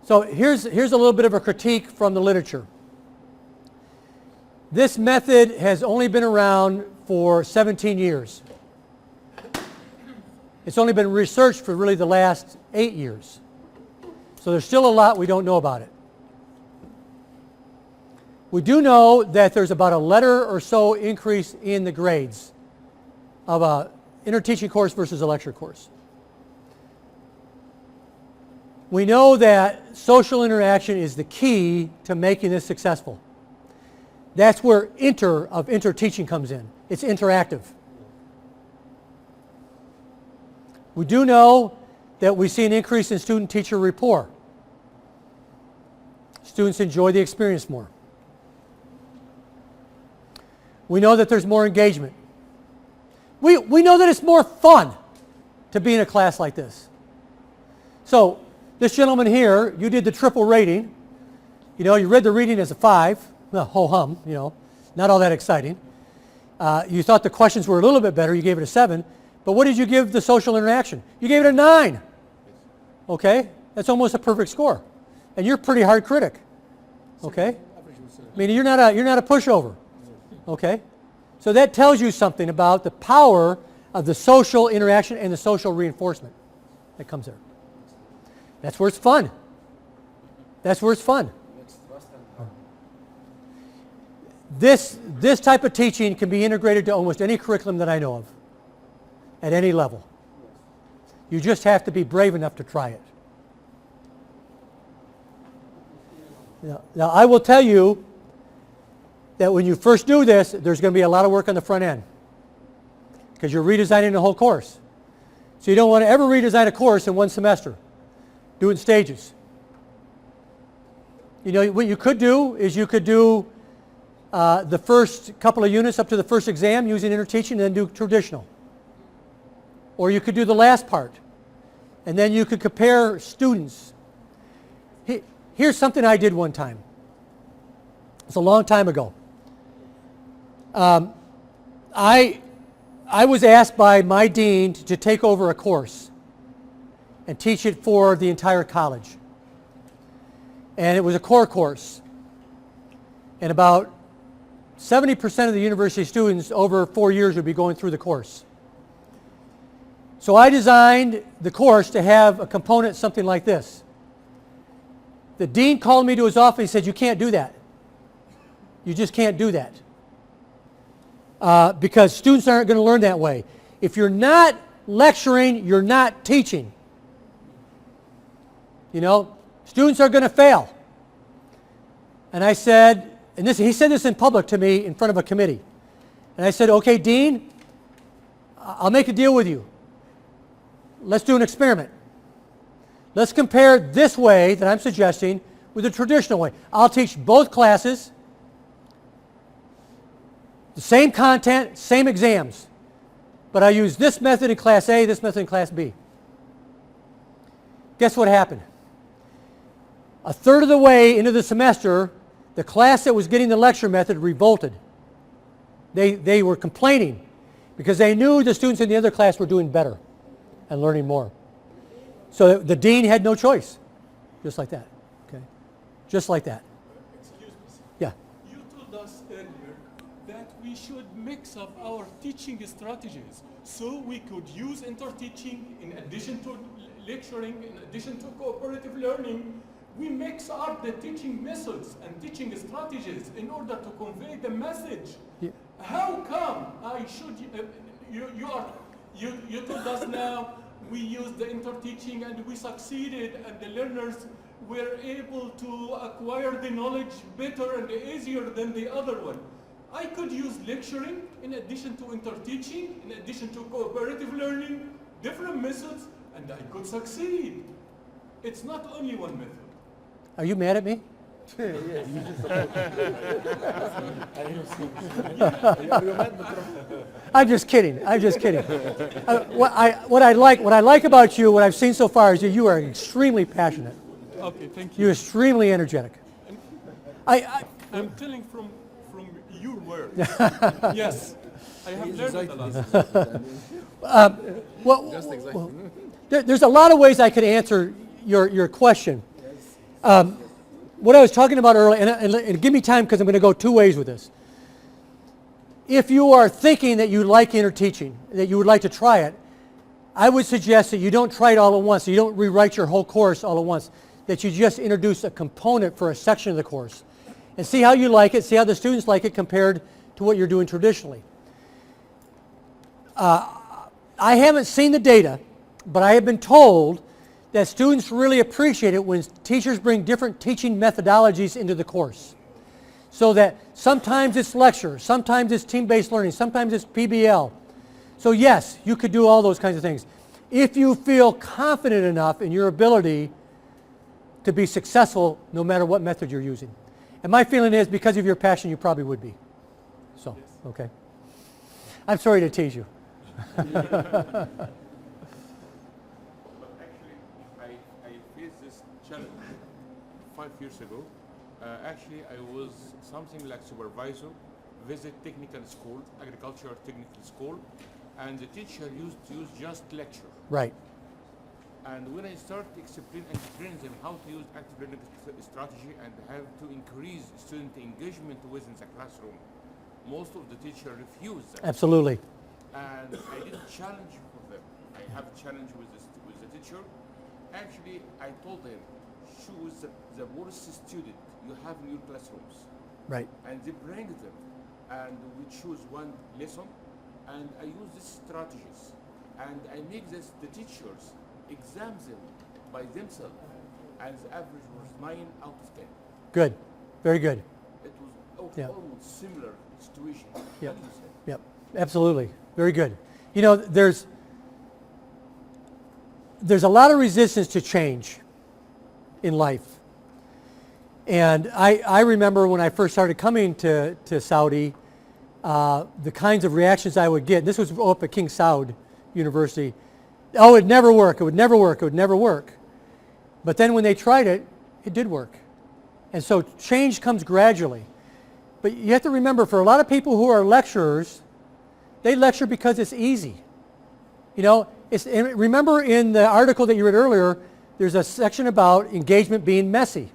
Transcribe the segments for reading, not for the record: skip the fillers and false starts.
So here's a little bit of a critique from the literature. This method has only been around for 17 years. It's only been researched for really the last 8 years. So there's still a lot we don't know about it. We do know that there's about a letter or so increase in the grades of a interteaching course versus a lecture course. We know that social interaction is the key to making this successful. That's where interteaching comes in. It's interactive. We do know that we see an increase in student-teacher rapport. Students enjoy the experience more. We know that there's more engagement. We know that it's more fun to be in a class like this. So this gentleman here, you did the triple rating. You know, you read the reading as a 5. Well, ho-hum, you know, not all that exciting. You thought the questions were a little bit better. You gave it a 7. But what did you give the social interaction? You gave it a 9. Okay? That's almost a perfect score. And you're a pretty hard critic. Okay? I mean, you're not a pushover. Okay? So that tells you something about the power of the social interaction and the social reinforcement that comes there. That's where it's fun. That's where it's fun. This type of teaching can be integrated to almost any curriculum that I know of, at any level. You just have to be brave enough to try it. Now I will tell you that when you first do this, there's going to be a lot of work on the front end because you're redesigning the whole course. So you don't want to ever redesign a course in one semester. Do it in stages. You know, what you could do is you could do the first couple of units up to the first exam using interteaching and then do traditional. Or you could do the last part. And then you could compare students. Here's something I did one time. It's a long time ago. I was asked by my dean to take over a course and teach it for the entire college. And it was a core course. And about 70% of the university students over 4 years would be going through the course. So I designed the course to have a component something like this. The dean called me to his office and said, "You can't do that. You just can't do that. Because students aren't going to learn that way. If you're not lecturing, you're not teaching. You know, students are going to fail." And I said, and he said this in public to me in front of a committee. And I said, "Okay, Dean, I'll make a deal with you. Let's do an experiment. Let's compare this way that I'm suggesting with the traditional way. I'll teach both classes, the same content, same exams. But I use this method in Class A, this method in Class B." Guess what happened? A third of the way into the semester, the class that was getting the lecture method revolted. They were complaining because they knew the students in the other class were doing better and learning more. So the dean had no choice. Just like that. Okay? Just like that. Excuse me, sir. Yeah. You told us earlier that we should mix up our teaching strategies so we could use interteaching in addition to lecturing, in addition to cooperative learning. We mix up the teaching methods and teaching strategies in order to convey the message. Yeah. How come I should, you told us now we used the interteaching and we succeeded and the learners were able to acquire the knowledge better and easier than the other one. I could use lecturing in addition to interteaching, in addition to cooperative learning, different methods, and I could succeed. It's not only one method. Are you mad at me? I'm just kidding. I'm just kidding. What I like about you, what I've seen so far, is that you are extremely passionate. Okay, thank you. You're extremely energetic. I'm telling from your words. Yes, I have learned a lot. There's a lot of ways I could answer your question. What I was talking about earlier, and give me time because I'm going to go two ways with this. If you are thinking that you like Interteaching, that you would like to try it, I would suggest that you don't try it all at once. You don't rewrite your whole course all at once. That you just introduce a component for a section of the course and see how you like it, see how the students like it compared to what you're doing traditionally. I haven't seen the data, but I have been told that students really appreciate it when teachers bring different teaching methodologies into the course. So that sometimes it's lecture, sometimes it's team-based learning, sometimes it's PBL. So yes, you could do all those kinds of things. If you feel confident enough in your ability to be successful no matter what method you're using. And my feeling is because of your passion, you probably would be. So, okay. I'm sorry to tease you. But actually, I faced this challenge 5 years ago. Actually, I was something like supervisor, visit technical school, agricultural technical school, and the teacher used to use just lecture. Right. And when I started explaining them how to use active learning strategy and how to increase student engagement within the classroom, most of the teachers refused that. Absolutely. And I did a challenge for them. I have a challenge with the teacher. Actually, I told them, choose the worst student you have in your classrooms. Right. And they bring them. And we choose one lesson. And I use these strategies. And I make the teachers exam them by themselves. And the average was 9 out of 10. Good. Very good. It was Yeah. almost similar situation. Yep. What do you say? Yep. Absolutely. Very good. You know, there's a lot of resistance to change in life. And I remember when I first started coming to Saudi, the kinds of reactions I would get. This was up at King Saud University. Oh, it'd never work. It would never work. It would never work. But then when they tried it, it did work. And so change comes gradually. But you have to remember, for a lot of people who are lecturers, they lecture because it's easy. You know, remember in the article that you read earlier, there's a section about engagement being messy.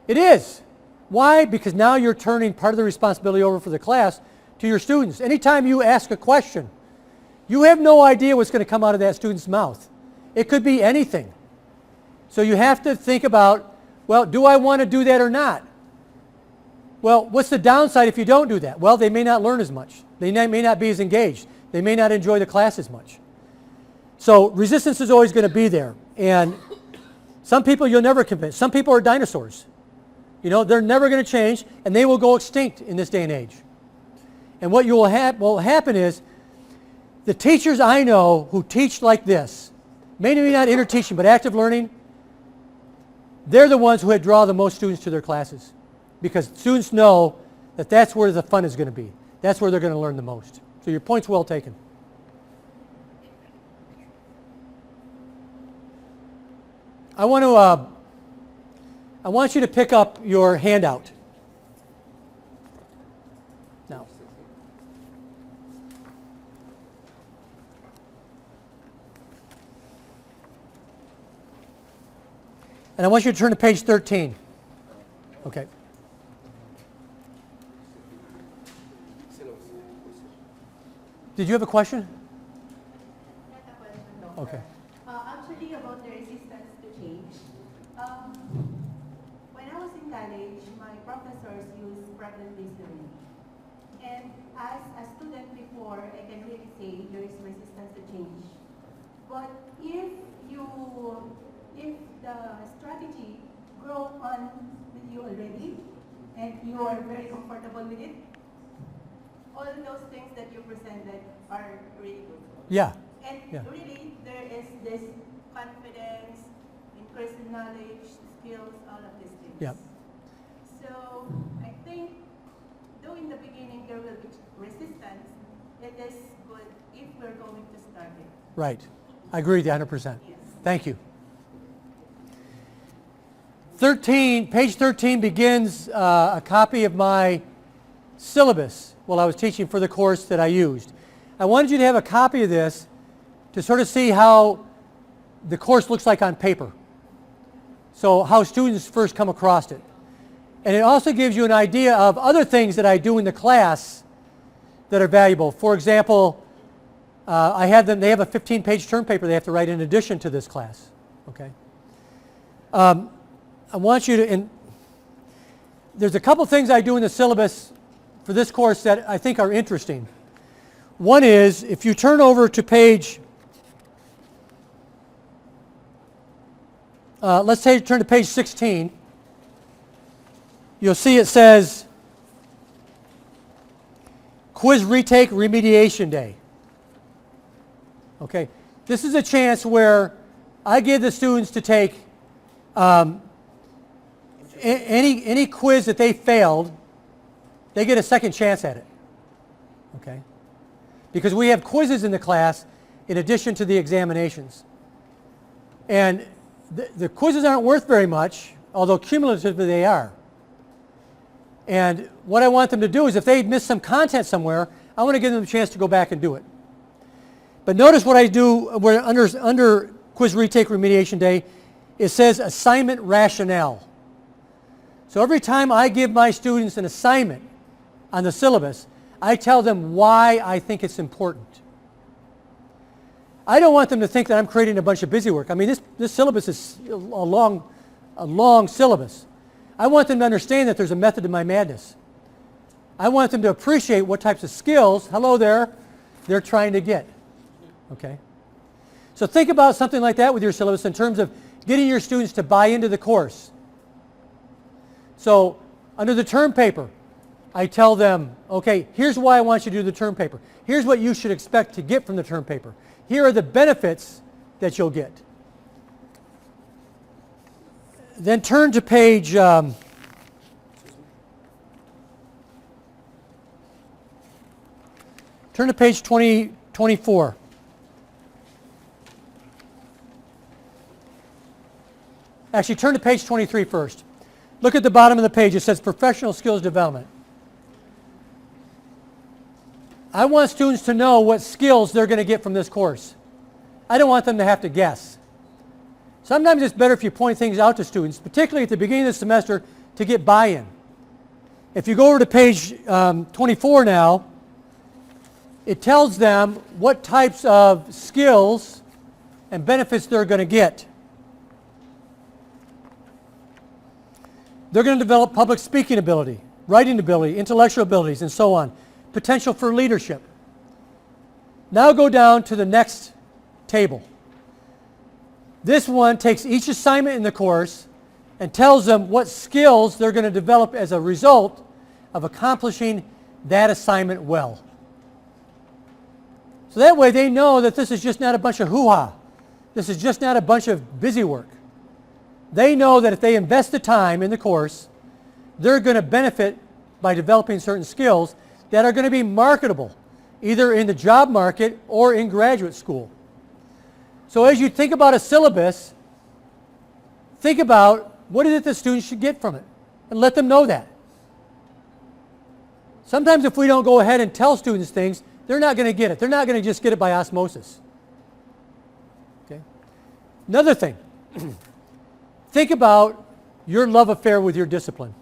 It is. Why? Because now you're turning part of the responsibility over for the class to your students. Anytime you ask a question, you have no idea what's going to come out of that student's mouth. It could be anything. So you have to think about, well, do I want to do that or not? Well, what's the downside if you don't do that? Well, they may not learn as much. They may not be as engaged. They may not enjoy the class as much. So resistance is always going to be there. And some people you'll never convince. Some people are dinosaurs. You know, they're never going to change, and they will go extinct in this day and age. And what will happen is, the teachers I know who teach like this, maybe not interteaching, but active learning, they're the ones who draw the most students to their classes. Because students know that that's where the fun is going to be. That's where they're going to learn the most. So your point's well taken. I want you to pick up your handout. Now. And I want you to turn to page 13. Okay. Did you have a question? Not a question, no. Okay. Actually, about the resistance to change. When I was in college, my professors used problem-based learning. And as a student before, I can really say there is resistance to change. But if the strategy grow on with you already, and you are very comfortable with it, all those things that you presented are really good. Yeah. And really, there is this confidence, increase in knowledge, skills, all of these things. Yeah. So I think, though in the beginning there will be resistance, it is good if we're going to start it. Right. I agree with you 100%. Yes. Thank you. 13, page 13 begins a copy of my syllabus while I was teaching for the course that I used. I wanted you to have a copy of this to sort of see how the course looks like on paper. So how students first come across it. And it also gives you an idea of other things that I do in the class that are valuable. For example, they have a 15-page term paper they have to write in addition to this class. Okay. I want you to, and there's a couple things I do in the syllabus for this course that I think are interesting. One is, if you turn over to page, let's say you turn to page 16, you'll see it says Quiz Retake Remediation Day. Okay, this is a chance where I give the students to take any quiz that they failed, they get a second chance at it. Okay, because we have quizzes in the class in addition to the examinations. And the quizzes aren't worth very much, although cumulatively they are. And what I want them to do is, if they miss some content somewhere, I want to give them a chance to go back and do it. But notice what I do where under Quiz Retake Remediation Day, it says assignment rationale. So every time I give my students an assignment on the syllabus, I tell them why I think it's important. I don't want them to think that I'm creating a bunch of busy work. I mean, this syllabus is a long syllabus. I want them to understand that there's a method to my madness. I want them to appreciate what types of skills, hello there, they're trying to get. Okay? So think about something like that with your syllabus in terms of getting your students to buy into the course. So under the term paper, I tell them, okay, here's why I want you to do the term paper. Here's what you should expect to get from the term paper. Here are the benefits that you'll get. Then turn to page turn to page 24. Actually, turn to page 23 first. Look at the bottom of the page. It says professional skills development. I want students to know what skills they're going to get from this course. I don't want them to have to guess. Sometimes it's better if you point things out to students, particularly at the beginning of the semester, to get buy-in. If you go over to page 24 now, it tells them what types of skills and benefits they're going to get. They're going to develop public speaking ability, writing ability, intellectual abilities, and so on. Potential for leadership. Now go down to the next table. This one takes each assignment in the course and tells them what skills they're going to develop as a result of accomplishing that assignment well. So that way they know that this is just not a bunch of hoo-ha. This is just not a bunch of busy work. They know that if they invest the time in the course, they're going to benefit by developing certain skills that are going to be marketable, either in the job market or in graduate school. So as you think about a syllabus, think about what is it the students should get from it, and let them know that. Sometimes if we don't go ahead and tell students things, they're not going to get it. They're not going to just get it by osmosis. Okay? Another thing, think about your love affair with your discipline.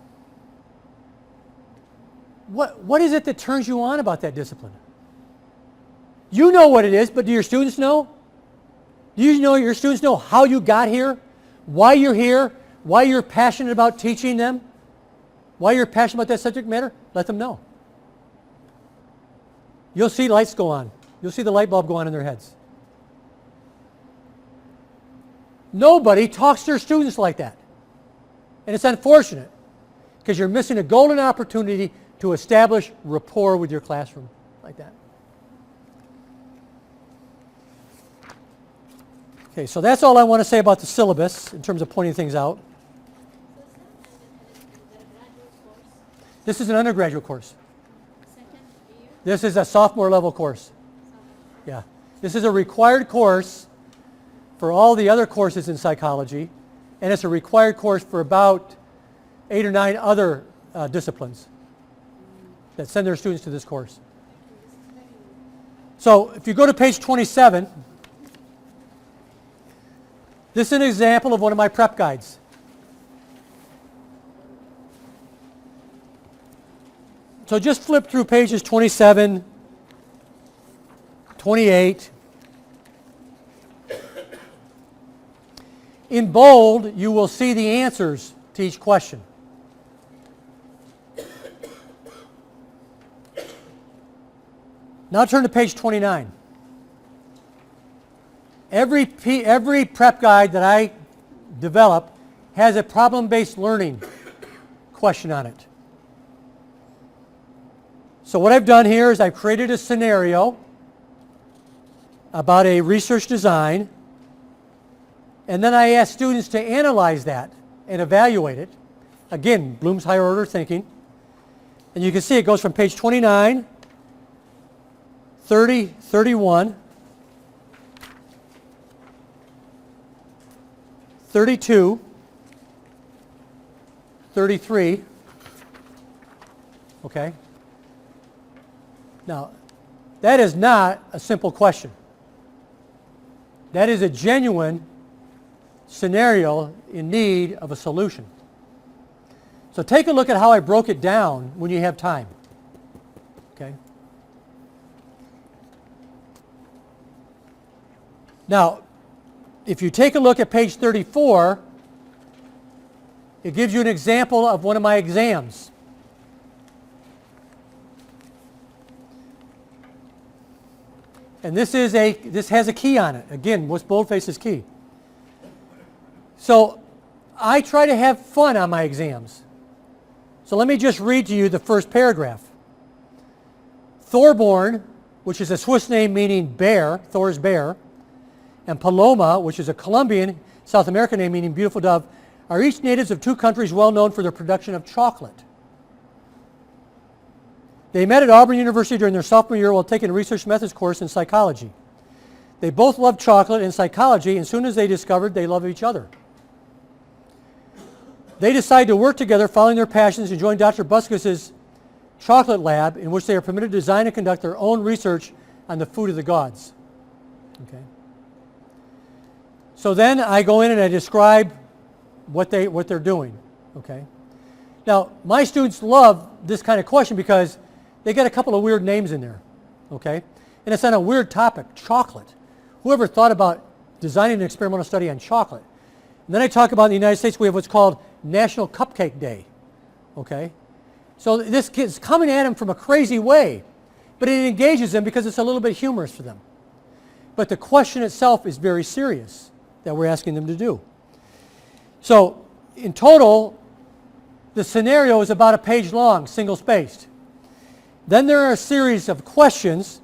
What is it that turns you on about that discipline? You know what it is, but do your students know? Do you know your students know how you got here? Why you're here? Why you're passionate about teaching them? Why you're passionate about that subject matter? Let them know. You'll see lights go on. You'll see the light bulb go on in their heads. Nobody talks to their students like that. And it's unfortunate because you're missing a golden opportunity to establish rapport with your classroom like that. Okay, so that's all I want to say about the syllabus in terms of pointing things out. This is an undergraduate course. This is a sophomore level course. Yeah. This is a required course for all the other courses in psychology, and it's a required course for about 8 or 9 other disciplines that send their students to this course. So if you go to page 27, this is an example of one of my prep guides. So just flip through pages 27, 28. In bold, you will see the answers to each question. Now turn to page 29. Every prep guide that I develop has a problem-based learning question on it. So what I've done here is I've created a scenario about a research design, and then I ask students to analyze that and evaluate it. Again, Bloom's higher order thinking. And you can see it goes from page 29, 30, 31, 32, 33. Okay? Now, that is not a simple question. That is a genuine scenario in need of a solution. So take a look at how I broke it down when you have time. Okay? Now, if you take a look at page 34, it gives you an example of one of my exams. And this has a key on it. Again, what's boldface is key. So I try to have fun on my exams. So let me just read to you the first paragraph. Thorborn, which is a Swiss name meaning bear, Thor's bear, and Paloma, which is a Colombian, South American name meaning beautiful dove, are each natives of two countries well known for their production of chocolate. They met at Auburn University during their sophomore year while taking a research methods course in psychology. They both loved chocolate and psychology, and as soon as they discovered they love each other. They decided to work together following their passions and joined Dr. Buskus's chocolate lab, in which they are permitted to design and conduct their own research on the food of the gods. Okay. So then I go in and I describe what they're doing. Okay. Now, my students love this kind of question because they get a couple of weird names in there. Okay. And it's on a weird topic, chocolate. Whoever thought about designing an experimental study on chocolate? And then I talk about in the United States we have what's called National Cupcake Day. Okay. So this kid's coming at them from a crazy way, but it engages them because it's a little bit humorous for them. But the question itself is very serious that we're asking them to do. So in total, the scenario is about a page long, single-spaced. Then there are a series of questions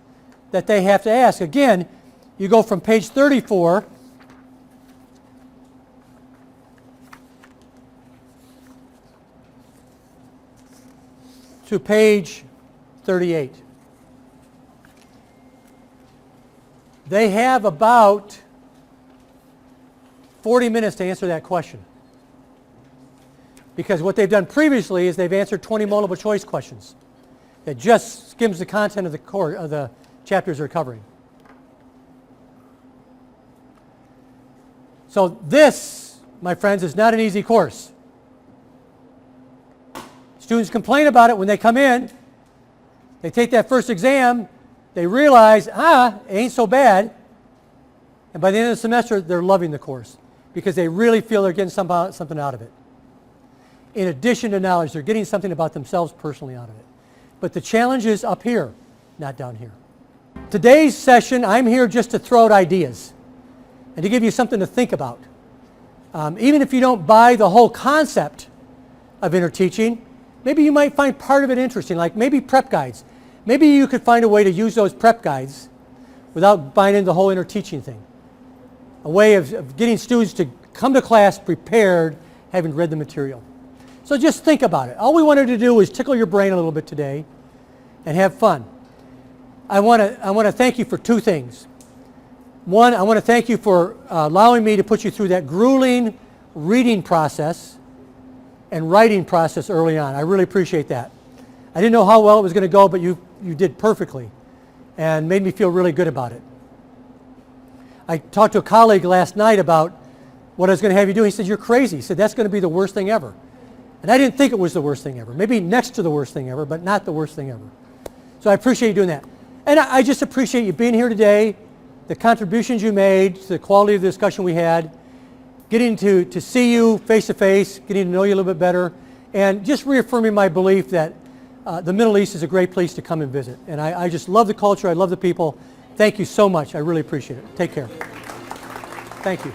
that they have to ask. Again, you go from page 34 to page 38. They have about 40 minutes to answer that question. Because what they've done previously is they've answered 20 multiple choice questions that just skims the content of the chapters they're covering. So this, my friends, is not an easy course. Students complain about it when they come in. They take that first exam, they realize, it ain't so bad. And by the end of the semester, they're loving the course because they really feel they're getting something out of it. In addition to knowledge, they're getting something about themselves personally out of it. But the challenge is up here, not down here. Today's session, I'm here just to throw out ideas and to give you something to think about. Even if you don't buy the whole concept of interteaching, maybe you might find part of it interesting, like maybe prep guides. Maybe you could find a way to use those prep guides without buying into the whole interteaching thing. A way of getting students to come to class prepared, having read the material. So just think about it. All we wanted to do is tickle your brain a little bit today and have fun. I want to thank you for two things. One, I want to thank you for allowing me to put you through that grueling reading process and writing process early on. I really appreciate that. I didn't know how well it was going to go, but you did perfectly and made me feel really good about it. I talked to a colleague last night about what I was going to have you do. He said, "You're crazy." He said, "That's going to be the worst thing ever." And I didn't think it was the worst thing ever. Maybe next to the worst thing ever, but not the worst thing ever. So I appreciate you doing that. And I just appreciate you being here today, the contributions you made to the quality of the discussion we had, getting to see you face to face, getting to know you a little bit better, and just reaffirming my belief that the Middle East is a great place to come and visit. And I just love the culture, I love the people. Thank you so much, I really appreciate it. Take care. Thank you.